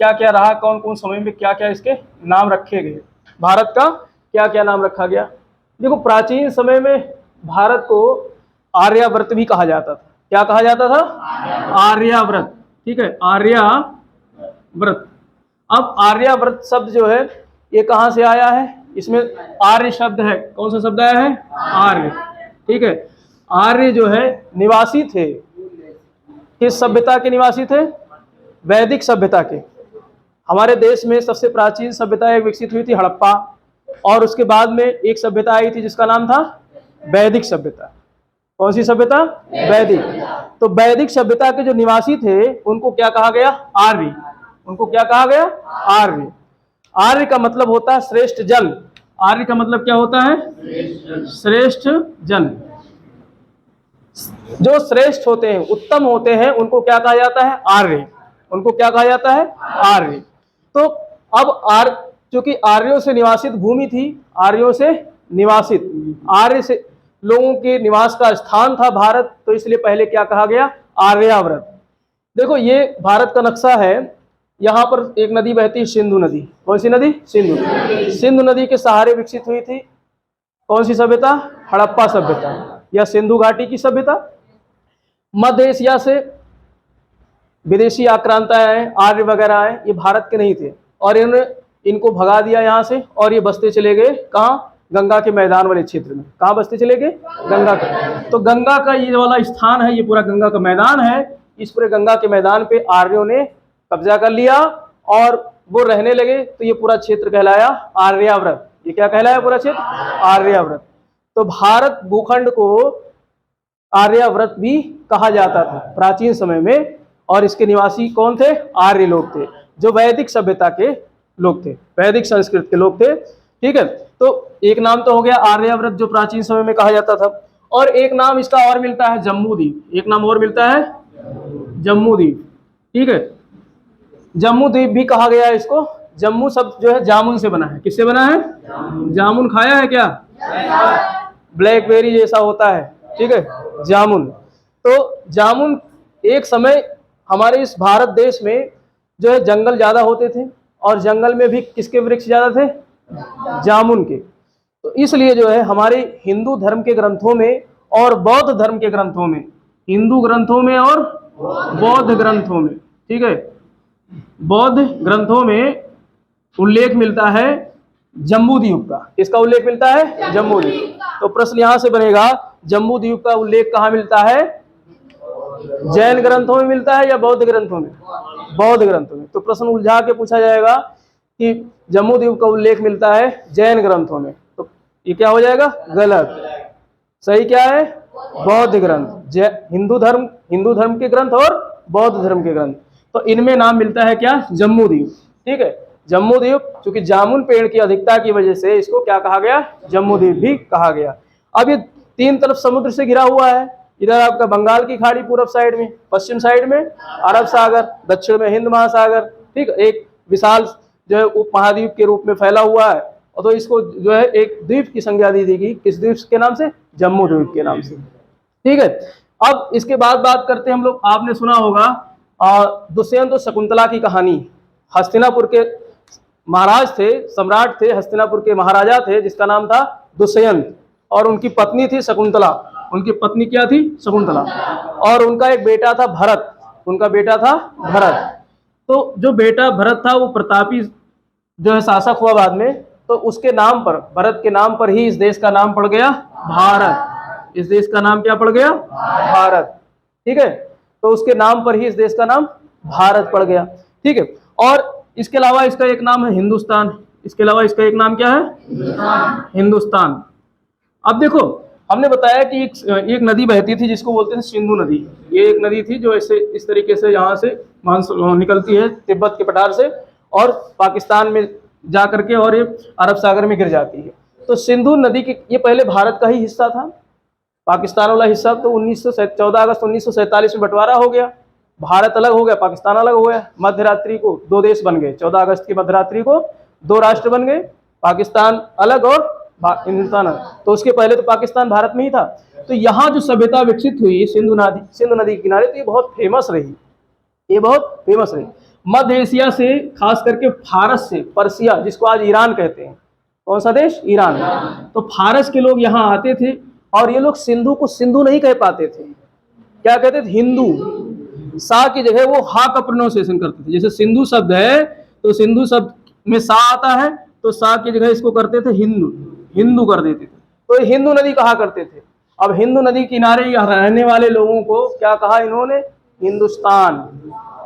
क्या क्या रहा, कौन कौन समय में क्या क्या इसके नाम रखे गए, भारत का क्या क्या नाम रखा गया। देखो प्राचीन समय में भारत को आर्यावर्त भी कहा जाता था। क्या कहा जाता था? आर्यावर्त। ठीक है, आर्यावर्त। अब आर्यावर्त शब्द जो है ये कहाँ से आया है? इसमें आर्य शब्द है। कौन सा शब्द आया है? आर्य। ठीक है, आर्य जो है निवासी थे। किस सभ्यता के निवासी थे? वैदिक सभ्यता के। हमारे देश में सबसे प्राचीन सभ्यता एक विकसित हुई थी हड़प्पा, और उसके बाद में एक सभ्यता आई थी जिसका नाम था वैदिक सभ्यता। कौन सी सभ्यता? वैदिक। तो वैदिक सभ्यता के जो निवासी थे उनको क्या कहा गया? आर्य। उनको क्या कहा गया? आर्य। आर्य का मतलब होता है श्रेष्ठ जन। आर्य का मतलब क्या होता है? श्रेष्ठ जन। जो श्रेष्ठ होते हैं, उत्तम होते हैं, उनको क्या कहा जाता है? आर्य। उनको क्या कहा जाता है? आर्य। तो अब चूंकि आर्यों से निवासित भूमि थी, आर्यों से निवासित, आर्य से लोगों के निवास का स्थान था भारत, तो इसलिए पहले क्या कहा गया? आर्यावर्त। देखो ये भारत का नक्शा है। यहाँ पर एक नदी बहती है, सिंधु नदी। कौन सी नदी? सिंधु। सिंधु नदी के सहारे विकसित हुई थी कौन सी सभ्यता? हड़प्पा सभ्यता या सिंधु घाटी की सभ्यता। मध्य एशिया से विदेशी आक्रांता आए, आर्य वगैरह आए, ये भारत के नहीं थे, और इनको भगा दिया यहाँ से, और ये बसते चले गए कहाँ? गंगा के मैदान वाले क्षेत्र में। कहाँ बसते चले गए? गंगा का। तो गंगा का ये वाला स्थान है, ये पूरा गंगा का मैदान है। इस पूरे गंगा के मैदान पे आर्यों ने कब्जा कर लिया और वो रहने लगे, तो ये पूरा क्षेत्र कहलाया आर्यावर्त। ये क्या कहलाया? पूरा क्षेत्र आर्यावर्त। तो भारत भूखंड को आर्यावर्त भी कहा जाता था प्राचीन समय में, और इसके निवासी कौन थे? आर्य लोग थे, जो वैदिक सभ्यता के लोग थे, वैदिक संस्कृत के लोग थे। ठीक है, तो एक नाम तो हो गया आर्यावर्त जो प्राचीन समय में कहा जाता था, और एक नाम इसका और मिलता है जम्बूद्वीप। एक नाम और मिलता है जम्बूद्वीप। ठीक है, जम्बूद्वीप भी कहा गया है इसको। जम्मू शब्द जो है जामुन से बना है। किससे बना है? जामुन खाया है क्या? ब्लैकबेरी जैसा होता है। ठीक है, जामुन। तो जामुन एक समय हमारे इस भारत देश में जो है जंगल ज्यादा होते थे, और जंगल में भी किसके वृक्ष ज्यादा थे? जामुन के। तो इसलिए जो है हमारे हिंदू धर्म के ग्रंथों में और बौद्ध धर्म के ग्रंथों में, हिंदू ग्रंथों में और बौद्ध ग्रंथों में, ठीक है, बौद्ध ग्रंथों में उल्लेख मिलता है जम्बूद्वीप का। किसका उल्लेख मिलता है? जम्बूद्वीप। तो प्रश्न यहां से बनेगा, जम्बूद्वीप का उल्लेख कहाँ मिलता है? जैन ग्रंथों में मिलता है या बौद्ध ग्रंथों में? बौद्ध ग्रंथों में। तो प्रश्न उलझा के पूछा जाएगा कि जम्बूद्वीप का उल्लेख मिलता है जैन ग्रंथों में, तो ये क्या हो जाएगा? गलत। सही क्या है? बौद्ध ग्रंथ। हिंदू धर्म के ग्रंथ और बौद्ध धर्म के ग्रंथ, तो इनमें नाम मिलता है क्या? जम्बूद्वीप। ठीक है, जम्बूद्वीप, क्योंकि जामुन पेड़ की अधिकता की वजह से इसको क्या कहा गया? जम्बूद्वीप भी कहा गया। अब ये तीन तरफ समुद्र से घिरा हुआ है। इधर आपका बंगाल की खाड़ी पूर्व साइड में, पश्चिम साइड में अरब सागर, दक्षिण में हिंद महासागर। ठीक, एक विशाल जो है उपमहाद्वीप के रूप में फैला हुआ है, और तो इसको जो है एक द्वीप की संज्ञा दी गई। किस द्वीप के नाम से? जम्बूद्वीप के नाम से। ठीक है, अब इसके बाद बात करते हैं हम लोग। आपने सुना होगा दुष्यंत और शकुंतला की कहानी। हस्तिनापुर के महाराज थे, सम्राट थे, हस्तिनापुर के महाराजा थे, जिसका नाम था दुष्यंत, और उनकी पत्नी थी शकुंतला। उनकी पत्नी क्या थी? शकुंतला। और उनका एक बेटा था भरत। उनका बेटा था भरत। तो जो बेटा भरत था वो प्रतापी जो है शासक हुआ बाद में, तो उसके नाम पर, भरत के नाम पर ही इस देश का नाम पड़ गया भारत। इस देश का नाम क्या पड़ गया? भारत। ठीक है, तो उसके नाम पर ही इस देश का नाम भारत पड़ गया। ठीक है, और इसके अलावा इसका एक नाम है हिंदुस्तान। इसके अलावा इसका एक नाम क्या है? हिंदुस्तान। अब देखो, हमने बताया कि एक नदी बहती थी जिसको बोलते हैं सिंधु नदी। ये एक नदी थी जो ऐसे इस तरीके से यहाँ से निकलती है तिब्बत के पठार से, और पाकिस्तान में जा करके और ये अरब सागर में गिर जाती है। तो सिंधु नदी की, ये पहले भारत का ही हिस्सा था। पाकिस्तान वाला हिस्सा तो 14 अगस्त 1947 में बंटवारा हो गया, भारत अलग हो गया, पाकिस्तान अलग हो गया। मध्यरात्रि को दो देश बन गए, 14 अगस्त की मध्यरात्रि को दो राष्ट्र बन गए, पाकिस्तान अलग और हिंदुस्तान अलग। तो उसके पहले तो पाकिस्तान भारत में ही था। तो यहाँ जो सभ्यता विकसित हुई सिंधु नदी के किनारे, तो ये बहुत फेमस रही, ये बहुत फेमस रही। मध्य एशिया से, खास करके फारस से, पर्सिया जिसको आज ईरान कहते हैं, कौन सा देश? ईरान। तो फारस के लोग यहाँ आते थे और ये लोग सिंधु को सिंधु नहीं कह पाते थे, क्या कहते थे? हिंदू। सा की जगह वो हा का प्रोनाउंसिएशन करते थे। जैसे सिंधु शब्द है तो सिंधु शब्द में सा आता है, तो सा की जगह इसको करते थे हिंदू, हिंदू कर देते थे। तो हिंदू नदी कहा करते थे। अब हिंदू नदी किनारे रहने वाले लोगों को क्या कहा इन्होंने? हिंदुस्तान।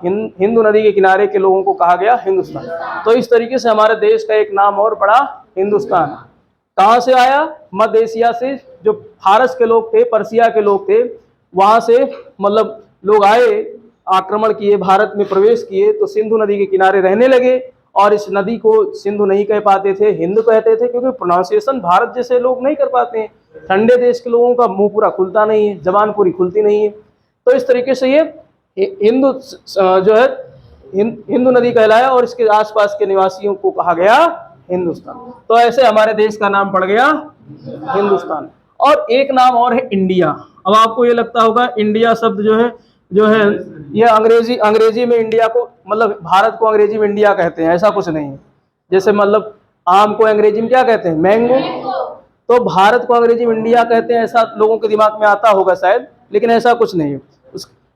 हिंदू नदी के किनारे के लोगों को कहा गया हिंदुस्तान। तो इस तरीके से हमारे देश का एक नाम और पड़ा, हिंदुस्तान। कहाँ से आया? मध्य एशिया से। जो फारस के लोग थे, पर्सिया के लोग थे, वहां से मतलब लोग आए, आक्रमण किए, भारत में प्रवेश किए, तो सिंधु नदी के किनारे रहने लगे। और इस नदी को सिंधु नहीं कह पाते थे, हिंदू कहते थे, क्योंकि प्रोनाउंसिएशन भारत जैसे लोग नहीं कर पाते हैं। ठंडे देश के लोगों का मुंह पूरा खुलता नहीं है, जबान पूरी खुलती नहीं है। तो इस तरीके से ये हिंदू जो है हिंदू नदी कहलाया और इसके आसपास के निवासियों को कहा गया हिंदुस्तान। तो ऐसे हमारे देश का नाम पड़ गया हिंदुस्तान। और एक नाम और है इंडिया। अब आपको ये लगता होगा इंडिया शब्द जो है ये अंग्रेजी में इंडिया को, मतलब भारत को अंग्रेजी में इंडिया कहते हैं, ऐसा कुछ नहीं है। जैसे मतलब आम को अंग्रेजी में क्या कहते हैं? मैंगो। तो भारत को अंग्रेजी में इंडिया कहते हैं, ऐसा लोगों के दिमाग में आता होगा शायद, लेकिन ऐसा कुछ नहीं है।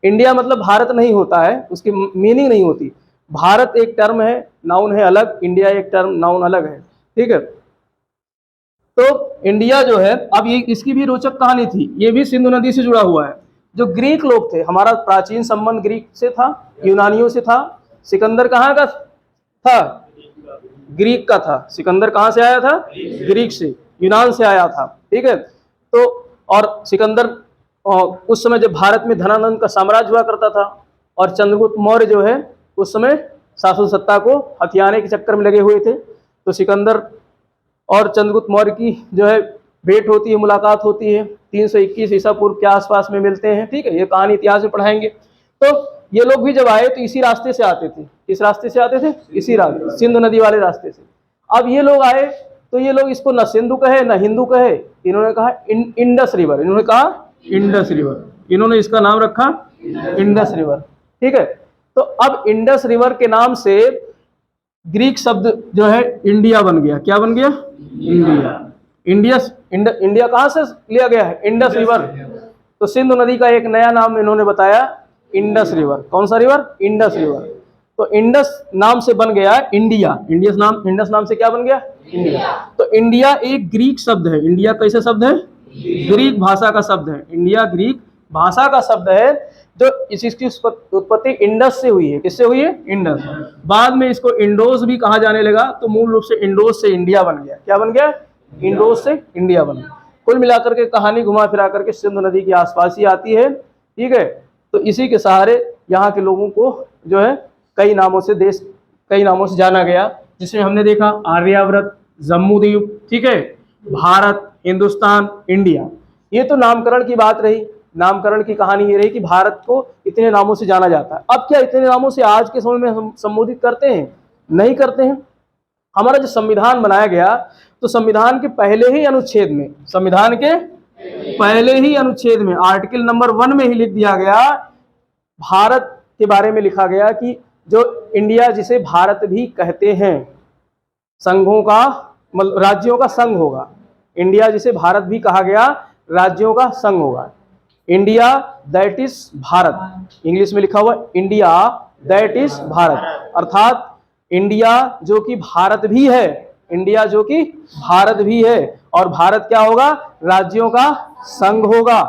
इंडिया मतलब भारत नहीं होता है, उसकी मीनिंग नहीं होती। भारत एक टर्म है, नाउन है अलग, इंडिया एक टर्म नाउन अलग है, ठीक है। तो इंडिया जो है, अब ये इसकी भी रोचक कहानी थी, ये भी सिंधु नदी से जुड़ा हुआ है। जो ग्रीक लोग थे, हमारा प्राचीन संबंध ग्रीक से था, यूनानियों से था। सिकंदर कहाँ का था? ग्रीक का था। सिकंदर कहाँ से आया था? ग्रीक से, यूनान से आया था, ठीक है। तो और सिकंदर उस समय जब भारत में धनानंद का साम्राज्य हुआ करता था, और चंद्रगुप्त मौर्य जो है उस समय शासन सत्ता को हथियाने के चक्कर में लगे हुए थे। तो सिकंदर और चंद्रगुप्त मौर्य की जो है भेंट होती है, मुलाकात होती है, 321 ईसा पूर्व के आसपास में मिलते हैं, ठीक है। ये कहानी इतिहास में पढ़ाएंगे। तो ये लोग भी जब आए तो इसी रास्ते से आते थे। किस रास्ते से आते थे? इसी रास्ते, सिंधु नदी वाले रास्ते से। अब ये लोग आए तो ये लोग इसको न सिंधु कहे न हिंदू कहे, इन्होंने कहा इंडस रिवर। इन्होंने कहा इंडस रिवर, इन्होंने इसका नाम रखा इंडस रिवर, ठीक है। तो अब इंडस रिवर के नाम से ग्रीक शब्द जो है इंडिया बन गया। क्या बन गया? इंडिया। इंडिया कहाँ से लिया गया है? Indus river. तो सिंधु नदी का एक नया नाम इन्होंने बताया, इंडस रिवर। कौन सा रिवर? Indus river. तो इंडस नाम से बन गया इंडिया। इंडस नाम से क्या बन गया? इंडिया। तो इंडिया एक ग्रीक शब्द है। इंडिया कैसे शब्द है? ग्रीक भाषा का शब्द है। इंडिया ग्रीक भाषा का शब्द है, जो इसकी उत्पत्ति इंडस से हुई है। किससे हुई है? इंडस। बाद में इसको इंडोस भी कहा जाने लगा, तो मूल रूप से इंडोस से इंडिया बन गया। क्या बन गया? इंडोस से इंडिया बन गया। कुल मिलाकर के कहानी घुमा फिरा करके सिंधु नदी के आसपास ही आती है, ठीक है। तो इसी के सहारे यहाँ के लोगों को जो है कई नामों से जाना गया, जिसमें हमने देखा आर्यावर्त, जम्बूद्वीप, ठीक है, भारत, हिंदुस्तान, इंडिया। ये तो नामकरण की बात रही। नामकरण की कहानी ये रही कि भारत को इतने नामों से जाना जाता है। अब क्या इतने नामों से आज के समय में हम संबोधित करते हैं? नहीं करते हैं। हमारा जो संविधान बनाया गया, तो संविधान के पहले ही अनुच्छेद में आर्टिकल नंबर 1 में ही लिख दिया गया, भारत के बारे में लिखा गया कि जो इंडिया, जिसे भारत भी कहते हैं, संघों का मतलब राज्यों का संघ होगा। इंडिया जिसे भारत भी कहा गया, राज्यों का संघ होगा। India that is Bharat, English में लिखा हुआ इंडिया दैट इज भारत, अर्थात इंडिया जो कि भारत भी है, इंडिया जो कि भारत भी है। और भारत क्या होगा? राज्यों का संघ होगा।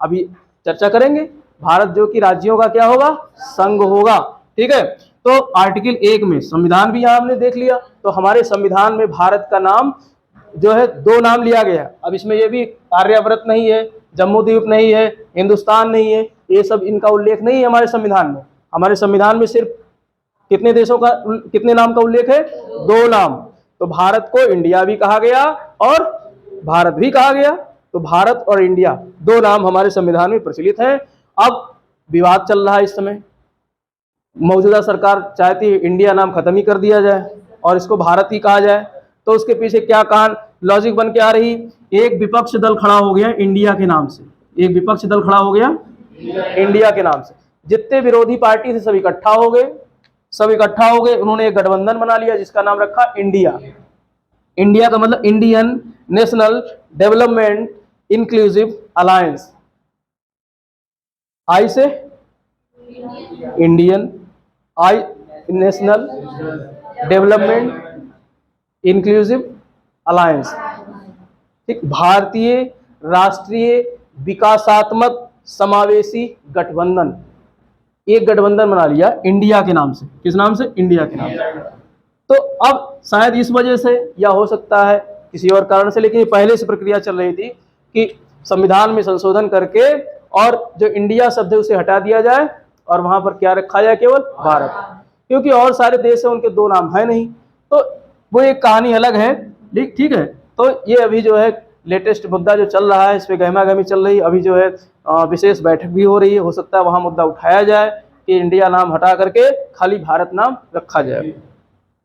अभी चर्चा करेंगे। भारत जो कि राज्यों का क्या होगा? संघ होगा, ठीक है। तो आर्टिकल 1 में संविधान भी यहाँ हमने देख लिया। तो हमारे संविधान में भारत का नाम जो है 2 नाम लिया गया। अब इसमें ये भी आर्यावर्त नहीं है, जम्बूद्वीप नहीं है, हिंदुस्तान नहीं है, ये सब इनका उल्लेख नहीं है हमारे संविधान में। हमारे संविधान में सिर्फ कितने नाम का उल्लेख है? 2 नाम। तो भारत को इंडिया भी कहा गया और भारत भी कहा गया। तो भारत और इंडिया 2 नाम हमारे संविधान में प्रचलित हैं। अब विवाद चल रहा है इस समय। मौजूदा सरकार चाहती है इंडिया नाम खत्म ही कर दिया जाए और इसको भारत ही कहा जाए। तो उसके पीछे क्या कहानी लॉजिक बन के आ रही? एक विपक्ष दल खड़ा हो गया इंडिया के नाम से, एक विपक्ष दल खड़ा हो गया इंडिया के नाम से। जितने विरोधी पार्टी थे सब इकट्ठा हो गए, सब इकट्ठा हो गए, उन्होंने एक गठबंधन बना लिया जिसका नाम रखा इंडिया। इंडिया का मतलब Indian National Development Inclusive Alliance. I से Indian, I National Development Inclusive Alliance, ठीक, भारतीय राष्ट्रीय विकासात्मक समावेशी गठबंधन। एक गठबंधन बना लिया इंडिया के नाम से। किस नाम से? इंडिया के नाम से। तो अब शायद इस वजह से या हो सकता है किसी और कारण से, लेकिन ये पहले से प्रक्रिया चल रही थी कि संविधान में संशोधन करके और जो इंडिया शब्द है उसे हटा दिया जाए और वहां पर क्या रखा जाए? केवल भारत, क्योंकि और सारे देश है उनके दो नाम है नहीं। तो वो एक कहानी अलग है, ठीक है। तो ये अभी जो है लेटेस्ट मुद्दा जो चल रहा है, इस पे गहमा गहमी चल रही है। अभी जो है विशेष बैठक भी हो रही है, हो सकता है वहां मुद्दा उठाया जाए कि इंडिया नाम हटा करके खाली भारत नाम रखा जाए,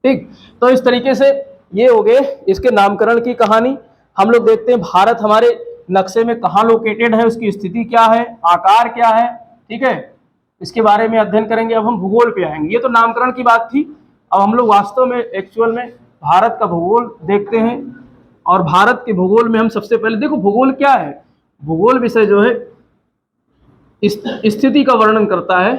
ठीक। तो इस तरीके से ये हो गए इसके नामकरण की कहानी। हम लोग देखते हैं भारत हमारे नक्शे में कहाँ लोकेटेड है, उसकी स्थिति क्या है, आकार क्या है, ठीक है, इसके बारे में अध्ययन करेंगे। अब हम भूगोल पे आएंगे। ये तो नामकरण की बात थी। अब हम लोग वास्तव में एक्चुअल में भारत का भूगोल देखते हैं। और भारत के भूगोल में हम सबसे पहले देखो भूगोल क्या है। भूगोल विषय जो है स्थिति का वर्णन करता है।